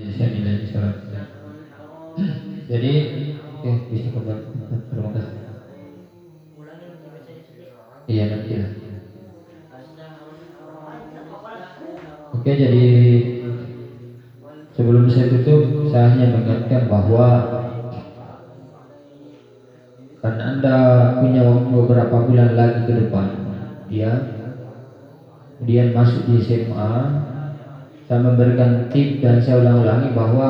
Saya nilai sholat. Jadi, oke, bisa kembali. Terima kasih. Iya nanti lah. Oke, jadi sebelum saya tutup, saya hanya mengingatkan bahwa karena Anda punya waktu beberapa bulan lagi ke depan, ya, kemudian masuk di SMA, saya memberikan tip dan saya ulang-ulangi bahwa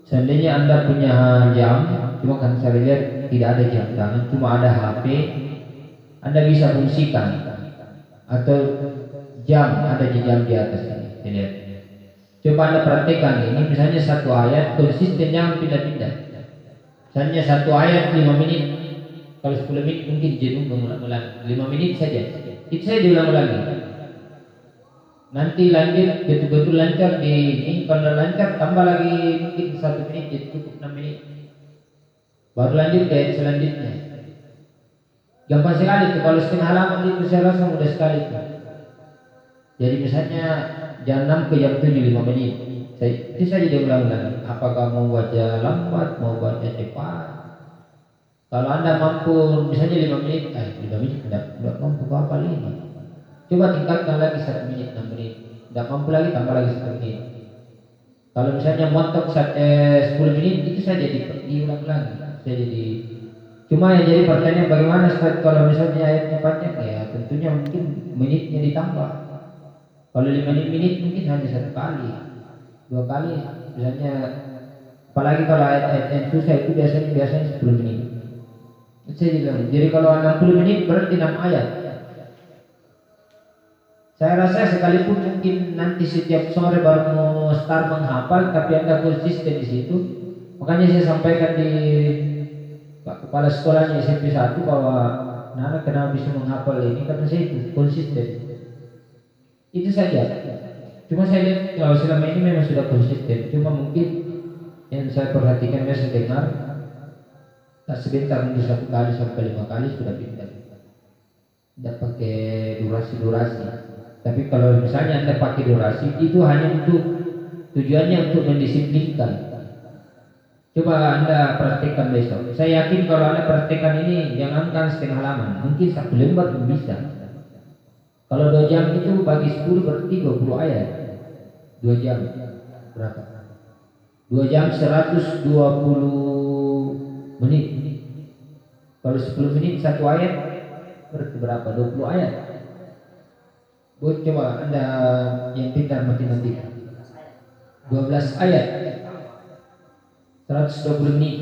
seandainya Anda punya jam, cuma kan saya lihat tidak ada jam tangan, cuma ada HP, Anda bisa fungsikan atau jam ada di jam di atas ini. Saya lihat. Coba Anda perhatikan ini, misalnya satu ayat konsisten jangan pindah-pindah. Misalnya satu ayat 5 menit, kalau 10 menit mungkin jenuh mengulang-ulang. 5 menit saja. Itu saya diulang-ulangi. Nanti lanjut betul-betul lancar di ini, kalau lancar tambah lagi mungkin 1 menit jadi cukup 6 menit. Baru lanjut ke ayat selanjutnya. Gampang sekali tuh, kalau setengah halaman itu saya rasa mudah sekali tuh. Jadi misalnya jam 6 ke jam 7 5 menit. Itu saja dia ulang-ulang. Apakah mau baca lambat, mau baca cepat? Kalau Anda mampu misalnya 5 menit, 5 menit tidak mampu apa ini. Coba tingkatkan lagi 1 menit, 6 menit. Tidak mampu lagi tambah lagi 1 menit. Kalau misalnya montok 10 menit itu saja diulang-ulang. Saya jadi cuma yang jadi pertanyaan bagaimana Ustaz kalau misalnya ayatnya panjang, ya tentunya mungkin menitnya ditambah. Kalau 5 menit mungkin hanya 1 kali, 2 kali, misalnya apalagi kalau ayat-ayat yang susah itu biasanya 10 menit. Saya bilang, jadi kalau 60 menit berarti 6 ayat. Saya rasa sekalipun mungkin nanti setiap sore baru mau start menghafal, tapi Anda konsisten di situ. Makanya saya sampaikan di Pak Kepala Sekolahnya SMP 1 bahwa anak kenapa bisa menghafal ini karena saya itu konsisten. Itu saja. Cuma saya lihat kalau selama ini memang sudah konsisten. Cuma mungkin yang saya perhatikan, saya dengar tak sebentar mungkin 1 kali sampai 5 kali sudah pintar. Tidak pakai durasi. Tapi kalau misalnya Anda pakai durasi, itu hanya untuk tujuannya untuk mendisiplinkan. Coba Anda praktekkan besok. Saya yakin kalau Anda praktekkan ini, jangankan setengah halaman, mungkin 1 lembar pun bisa. Kalau 2 jam itu bagi 10 berarti 20 ayat. 2 jam berapa? 2 jam 120 menit. Kalau 10 menit 1 ayat berarti berapa? 20 ayat. Buat coba Anda yang pintar matematika. 12 ayat. 120 menit.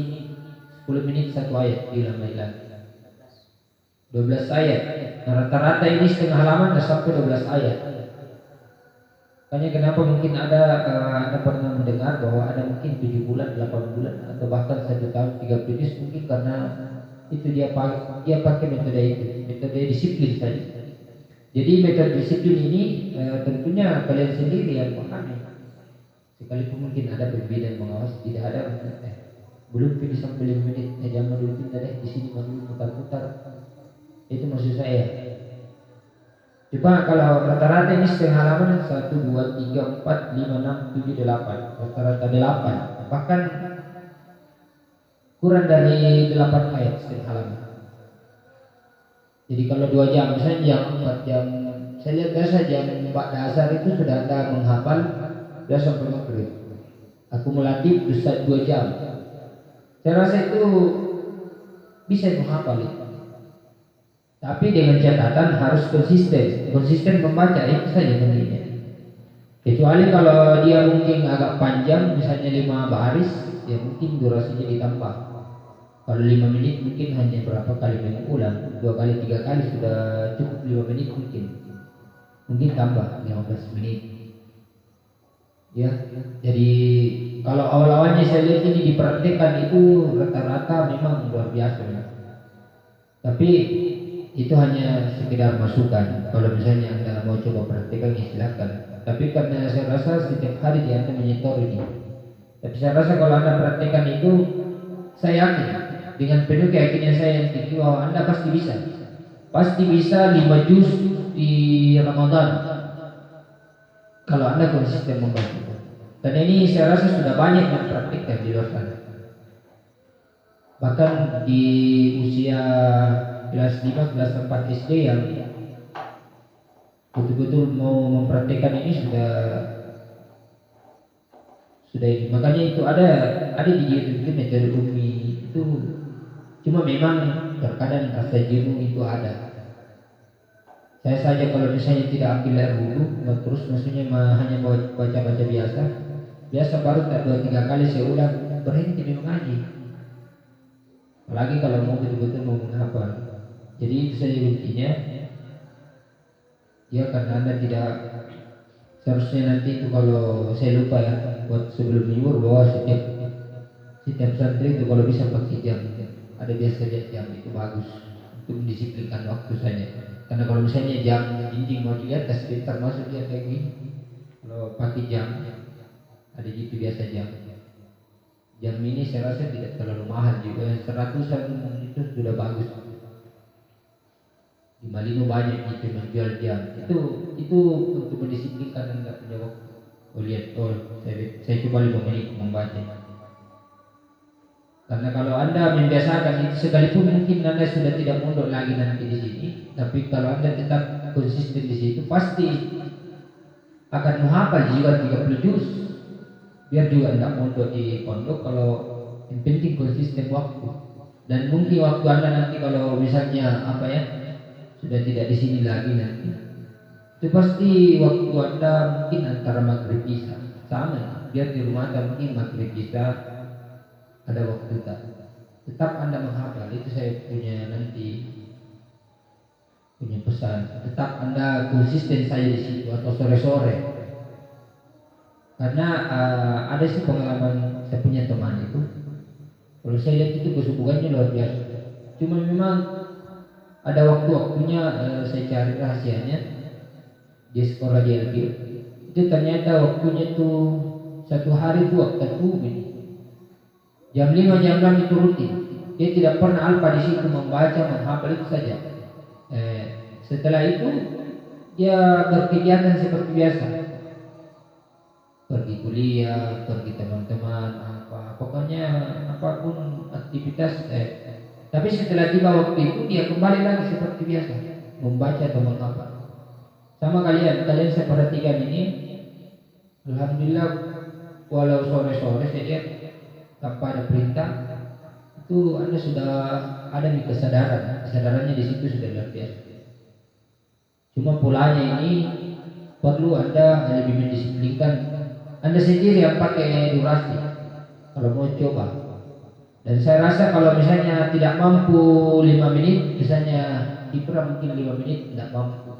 10 menit 1 ayat diulang-ulang. 12 ayat. Nah, rata-rata ini setengah halaman sampai 12 ayat. Makanya kenapa mungkin ada Anda pernah mendengar bahwa ada mungkin 7 bulan, 8 bulan atau bahkan 1 tahun 3 juz mungkin karena itu dia pakai metode itu, metode disiplin saja. Jadi metode disiplin ini tentunya kalian sendiri yang pahami. Sekalipun mungkin ada perbedaan pengawas, tidak ada belum pilih sampai 5 menit, jangan dulu pindah deh di sini dulu putar-putar. Itu maksud saya. Coba kalau rata-rata ini setengah halaman 1, 2, 3, 4, 5, 6, 7, 8. Rata-rata 8. Bahkan kurang dari 8 ayat setengah halaman. Jadi kalau 2 jam, misalnya jam 4 jam, saya lihat biasa jam 4 dasar itu sudah Anda menghafal sudah sampai maghrib. Akumulatif bisa 2 jam. Saya rasa itu bisa menghafal itu. Tapi dengan catatan harus konsisten membaca, itu saja pentingnya. Kecuali kalau dia mungkin agak panjang, misalnya 5 baris, ya mungkin durasinya ditambah. Kalau 5 menit mungkin hanya berapa kali mengulang, 2 kali 3 kali sudah cukup 5 menit mungkin tambah 15 menit. Ya, jadi kalau awal-awalnya saya lihat ini dipraktikkan itu rata-rata memang luar biasa ya. Tapi itu hanya sekedar masukan. Kalau misalnya Anda mau coba praktikkan, ya silakan. Tapi karena saya rasa setiap hari dia Anda menyetor ini. Tapi saya rasa kalau Anda praktikkan itu, saya yakin dengan penuh keyakinan saya yang tinggi bahwa Anda pasti bisa. Pasti bisa 5 juz di Ramadan. Kalau Anda konsisten membaca. Dan ini saya rasa sudah banyak yang praktikkan di luar sana. Bahkan di usia kelas 5, kelas 4 SD yang betul-betul mau mempraktikkan ini sudah ini. Makanya itu ada di YouTube itu metode Umi itu, cuma memang terkadang rasa jenuh itu ada. Saya saja kalau misalnya tidak ambil air wudhu, terus maksudnya hanya baca-baca biasa baru tak 2-3 kali saya ulang berhenti di mengaji. Apalagi kalau mau betul-betul mau menghafal. Jadi itu saja intinya. Ya karena Anda tidak seharusnya nanti itu kalau saya lupa ya buat sebelum libur bahwa setiap santri itu kalau bisa pakai jam, ada biasa lihat jam itu bagus untuk mendisiplinkan waktu saja. Karena kalau misalnya jam dinding mau dilihat sebentar masuk dia kayak gini. Kalau pakai jam ada gitu biasa jam ini saya rasa tidak terlalu mahal juga, 100-an itu sudah bagus. Di Malino banyak gitu menjual jam. Itu untuk mendisiplinkan Anda punya waktu. Saya coba 5 menit membaca. Karena kalau Anda membiasakan itu, sekalipun mungkin Anda sudah tidak mondok lagi nanti di sini, tapi kalau Anda tetap konsisten di situ, pasti akan menghafal juga 30 juz. Biar juga tidak mondok di pondok, kalau yang penting konsisten waktu. Dan mungkin waktu Anda nanti kalau misalnya sudah tidak di sini lagi nanti, itu pasti waktu Anda mungkin antara maghrib isya sama. Biar di rumah Anda mungkin maghrib isya ada waktu tetap Anda menghafal. Itu saya punya pesan. Tetap Anda konsisten saja di situ atau sore-sore. Karena ada sih pengalaman saya punya teman itu. Kalau saya lihat itu kesubuhannya luar biasa. Cuma memang ada waktu-waktunya saya cari rahasianya di sekolah di LQ. Itu ternyata waktunya tuh satu hari itu waktu ini. Jam 5 jam 6 itu rutin. Dia tidak pernah alpa di situ membaca, menghafal itu saja. Setelah itu dia berkegiatan seperti biasa. Pergi kuliah, pergi teman-teman, pokoknya apapun aktivitas. Tapi setelah tiba waktu itu dia kembali lagi seperti biasa, membaca atau menghafal. Sama kalian saya perhatikan ini, alhamdulillah walau sore-sore saya lihat tanpa ada perintah itu Anda sudah ada di kesadarannya di situ sudah luar biasa. Cuma polanya ini perlu Anda lebih mendisiplinkan Anda sendiri yang pakai durasi kalau mau coba. Dan saya rasa kalau misalnya tidak mampu 5 menit, misalnya Ibra mungkin 5 menit tidak mampu,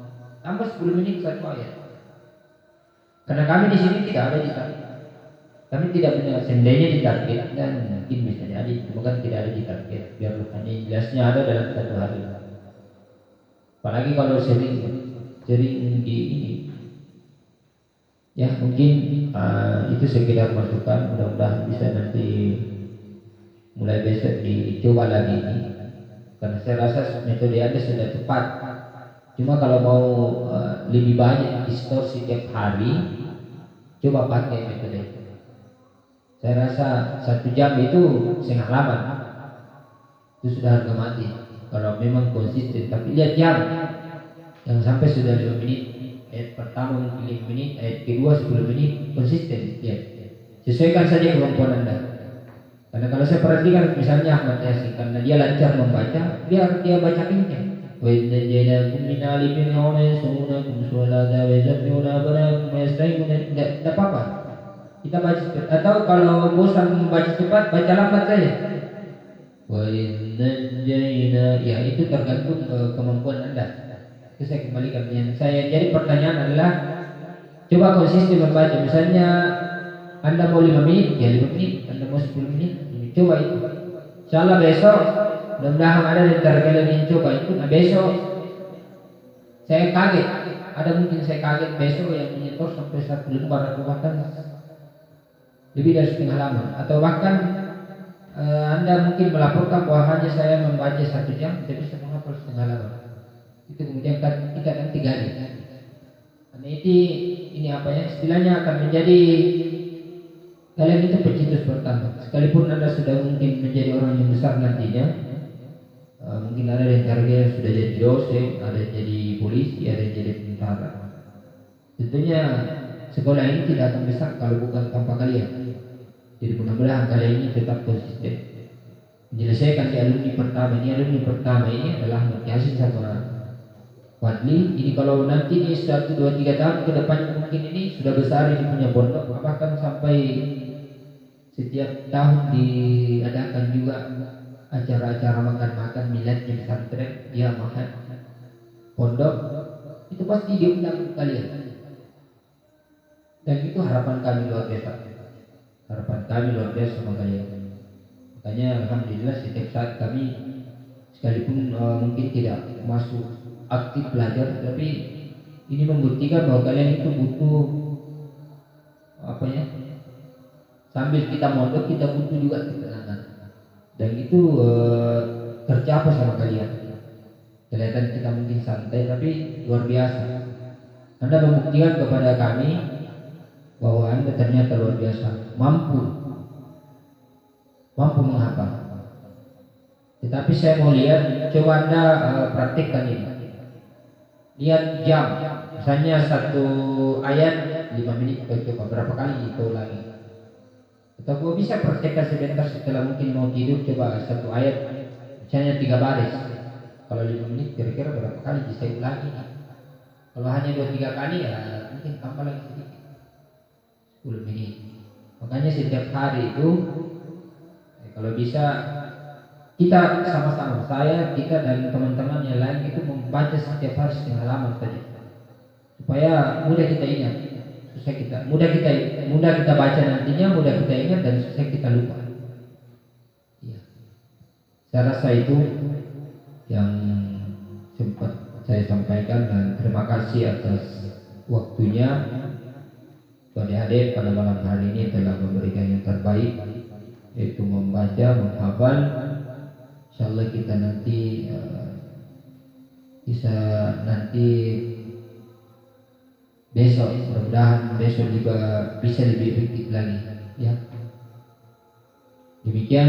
tambah 10 menit satu ayat. Karena kami di sini tidak ada ditarget. Kami tidak punya seandainya ditarget dan mungkin bisa jadi, bukan tidak ada ditarget. Biar hanya jelasnya ada dalam satu hari. Apalagi kalau sering di ini. Ya mungkin itu sekedar masukan. Mudah-mudahan bisa nanti mulai besok dicoba lagi ini. Karena saya rasa metode Anda sudah tepat. Cuma kalau mau lebih banyak distorsi setiap hari, coba pakai metode itu. Saya rasa 1 jam itu setengah lama. Itu sudah harga mati. Kalau memang konsisten, tapi lihat jam yang sampai sudah 5 menit. Ayat pertama mungkin 5 menit, ayat kedua 10 menit, konsisten. Lihat. Sesuaikan saja kemampuan Anda. Karena kalau saya perhatikan misalnya Ahmad Yasin, karena dia lancar membaca, biar dia baca kencang. Wa idza ja'alakum min alimin wa yasunakum sulada wa yasmuna banakum yastayuna, tidak apa-apa. Kita baca cepat. Atau kalau bosan membaca cepat, baca lambat saja. Wa idza ja'ina, ya itu tergantung kemampuan Anda. Itu saya kembalikan yang saya. Jadi pertanyaan adalah coba konsisten membaca. Misalnya Anda mau 5 menit, ya 5 menit. Anda mau 10 menit, coba itu. Insyaallah besok mudah-mudahan ada di antara kalian yang coba itu. Nah besok saya kaget, ada mungkin saya kaget besok yang menyetor sampai 1 lembar atau bahkan lebih dari setengah lama. Atau bahkan Anda mungkin melaporkan bahwa hanya saya membaca 1 jam, saya bisa menghafal setengah lama. Itu kemudian kita nanti gali. Karena ini istilahnya akan menjadi Kalian itu pencetus pertama. Sekalipun Anda sudah mungkin menjadi orang yang besar nantinya, mungkin ada yang targetnya sudah jadi dosen, ada yang jadi polisi, ada yang jadi tentara. Tentunya sekolah ini tidak akan besar kalau bukan tanpa kalian. Jadi mudah-mudahan kalian ini tetap konsisten menyelesaikan di alumni pertama ini. Alumni pertama ini adalah Yasin sama Fadli. Ini kalau nanti ini 1, 2, 3 tahun ke depan mungkin ini sudah besar ini punya pondok, bahkan sampai setiap tahun diadakan juga acara-acara makan-makan miladnya pesantren, dia makan pondok, itu pasti diundang kalian. Dan itu harapan kami luar biasa. Harapan kami luar biasa sama kalian. Makanya alhamdulillah setiap saat kami sekalipun mungkin tidak masuk aktif belajar, tapi ini membuktikan bahwa kalian itu butuh apa ya? Sambil kita mondok kita butuh juga ketenangan. Dan itu tercapai sama kalian. Kelihatan kita mungkin santai tapi luar biasa. Anda membuktikan kepada kami bahwa Anda ternyata luar biasa, mampu menghafal. Tetapi saya mau lihat, coba Anda praktikkan ini. Lihat jam, misalnya satu ayat 5 menit, coba berapa kali itu lagi. Atau kau bisa praktekkan sebentar setelah mungkin mau tidur, coba satu ayat misalnya 3 baris. Kalau 5 menit kira-kira berapa kali bisa ulangi. Kalau hanya 2-3 kali ya mungkin tambah lagi sedikit, 10 menit. Makanya setiap hari itu kalau bisa kita sama-sama, kita dan teman-teman yang lain itu membaca setiap hari setengah halaman saja, supaya mudah kita ingat, mudah kita baca nantinya, mudah kita ingat dan susah kita lupa. Ya. Saya rasa itu yang sempat saya sampaikan, dan terima kasih atas waktunya. Adik-adik pada malam hari ini telah memberikan yang terbaik, yaitu membaca, menghafal. Insyaallah kita nanti bisa besok, mudah-mudahan besok juga bisa lebih efektif lagi ya. Demikian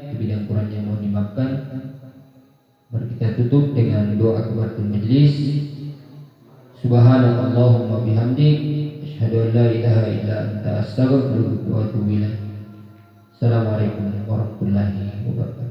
di bidang Quran yang mau dimaafkan. Mari kita tutup dengan doa kafaratul majlis. Subhanallahumma bihamdik, asyhadu an la ilaha illa anta, astaghfiruka wa atubu ilaik. Assalamualaikum warahmatullahi wabarakatuh.